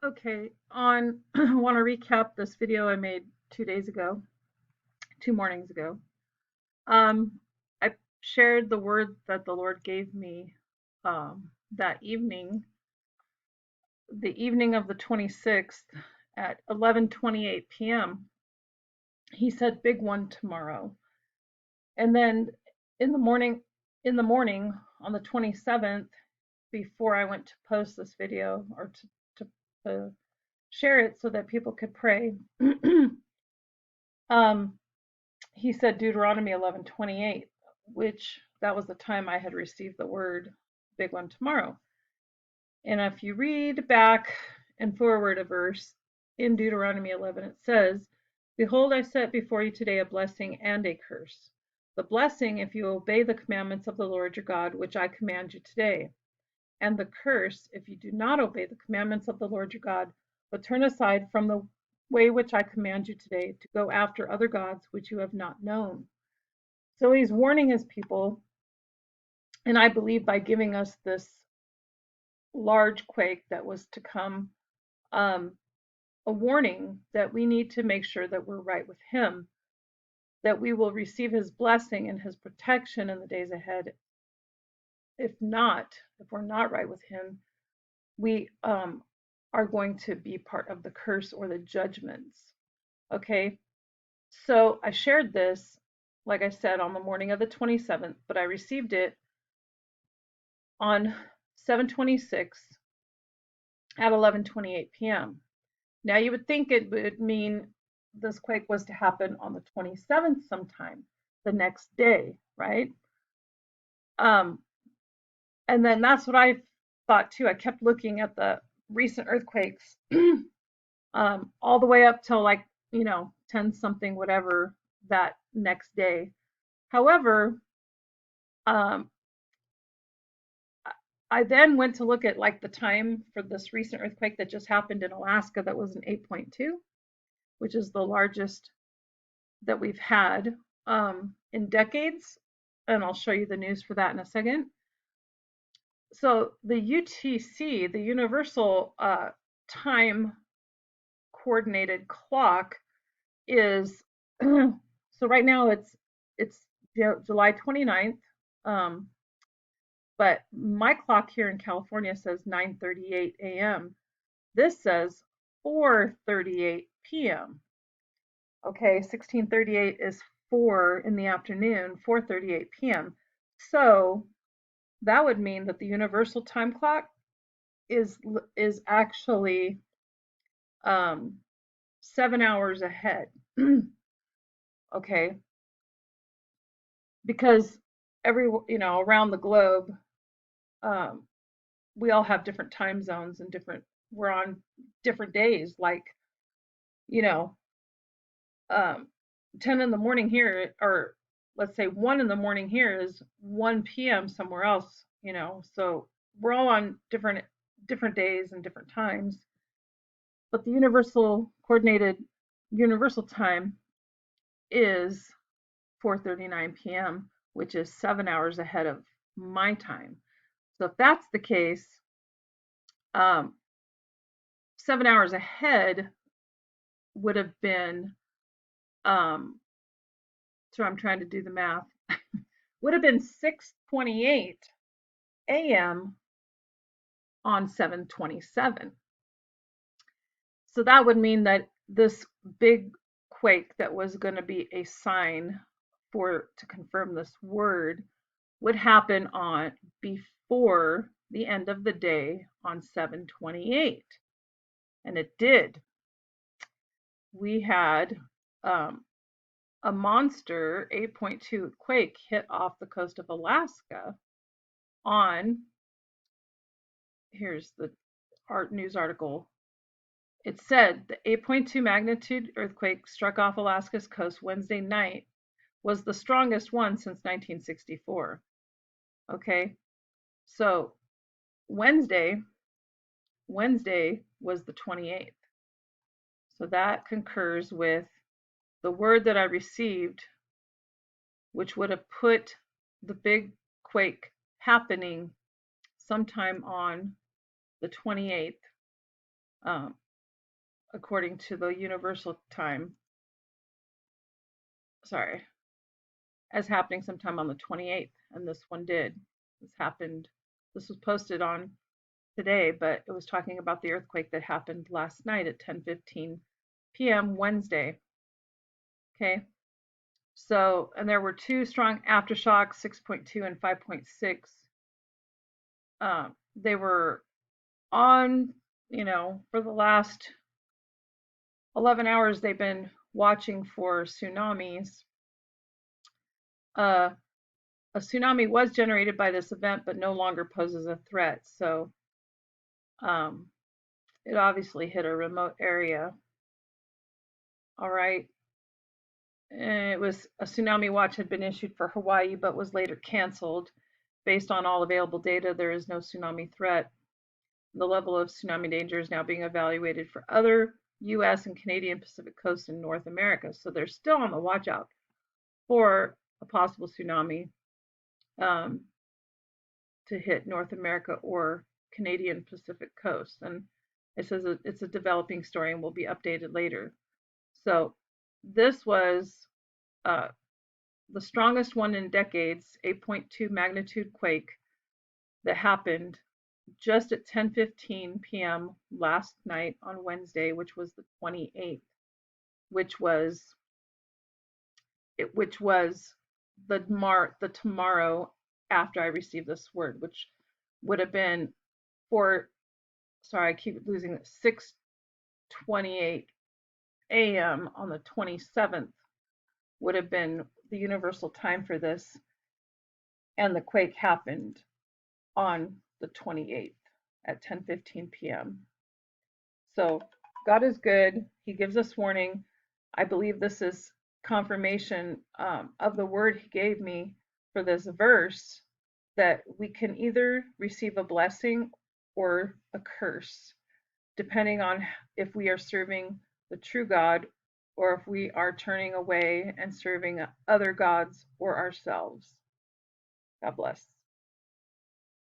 Okay, on I want to recap this video I made 2 days ago, 2 mornings ago. I shared the word that the Lord gave me that evening, the evening of the 26th at 11:28 p.m. He said, "Big one tomorrow." And then in the morning, on the 27th, before I went to post this video or to share it so that people could pray, um, he said Deuteronomy 11:28, which that was the time I had received the word big one tomorrow. And if you read back and forward a verse in Deuteronomy 11, it says, "Behold, I set before you today a blessing and a curse. The blessing, if you obey the commandments of the Lord your God, which I command you today. And the curse, if you do not obey the commandments of the Lord your God, but turn aside from the way which I command you today to go after other gods which you have not known." So he's warning his people, and I believe by giving us this large quake that was to come, um, a warning that we need to make sure that we're right with him, that we will receive his blessing and his protection in the days ahead. If not, if we're not right with him, we are going to be part of the curse or the judgments. Okay, so I shared this, like I said, on the morning of the 27th, but I received it on 7:26 at 11:28 p.m. Now you would think it would mean this quake was to happen on the 27th sometime, the next day, right? Um, and then that's what I thought too. I kept looking at the recent earthquakes, all the way up till like 10 something whatever that next day. However, um, I then went to look at like the time for this recent earthquake that just happened in Alaska that was an 8.2, which is the largest that we've had in decades. And I'll show you the news for that in a second. So the UTC, the Universal Time Coordinated Clock, is so right now it's July 29th. But my clock here in California says 9:38 a.m. This says 4:38 p.m. Okay, 16:38 is 4 in the afternoon, 4:38 p.m. So that would mean that the universal time clock is actually um, 7 hours ahead. Okay, because around the globe, um, we all have different time zones and we're on different days. Like you know, um, 10 in the morning here, or let's say 1 in the morning here is 1 p.m. somewhere else. So we're all on different days and different times. But the universal time is 4:39 p.m., which is 7 hours ahead of my time. So if that's the case, um, 7 hours ahead would have been, so I'm trying to do the math, would have been 6:28 a.m. on 7/27. So that would mean that this big quake that was going to be a sign to confirm this word would happen on before the end of the day on 7/28, and it did. We had a monster 8.2 quake hit off the coast of Alaska on, here's the news article. It said the 8.2 magnitude earthquake struck off Alaska's coast Wednesday night, was the strongest one since 1964. Okay, so Wednesday was the 28th. So that concurs with the word that I received, which would have put the big quake happening sometime on the 28th um, according to the universal time. Sorry, as happening sometime on the 28th, and this one did. This happened. This was posted on today, but it was talking about the earthquake that happened last night at 10:15 p.m. Wednesday. Okay, so and there were two strong aftershocks, 6.2 and 5.6. They were on, for the last 11 hours. They've been watching for tsunamis. Uh, a tsunami was generated by this event, but no longer poses a threat. So um, it obviously hit a remote area. All right. And it was a tsunami watch had been issued for Hawaii, but was later canceled. Based on all available data, there is no tsunami threat. The level of tsunami danger is now being evaluated for other U.S. and Canadian Pacific coasts in North America. So they're still on the watch out for a possible tsunami um, to hit North America or Canadian Pacific coast. And it says it's a developing story and will be updated later. So this was uh, the strongest one in decades, 8.2 magnitude quake that happened just at 10:15 p.m. last night on Wednesday, which was the 28th, which was the tomorrow after I received this word, which would have been for sorry, I keep losing it, 6:28 a.m. on the 27th would have been the universal time for this, and the quake happened on the 28th at 10:15 p.m. So God is good. He gives us warning. I believe this is confirmation of the word He gave me for this verse, that we can either receive a blessing or a curse, depending on if we are serving the true God or if we are turning away and serving other gods or ourselves. God bless.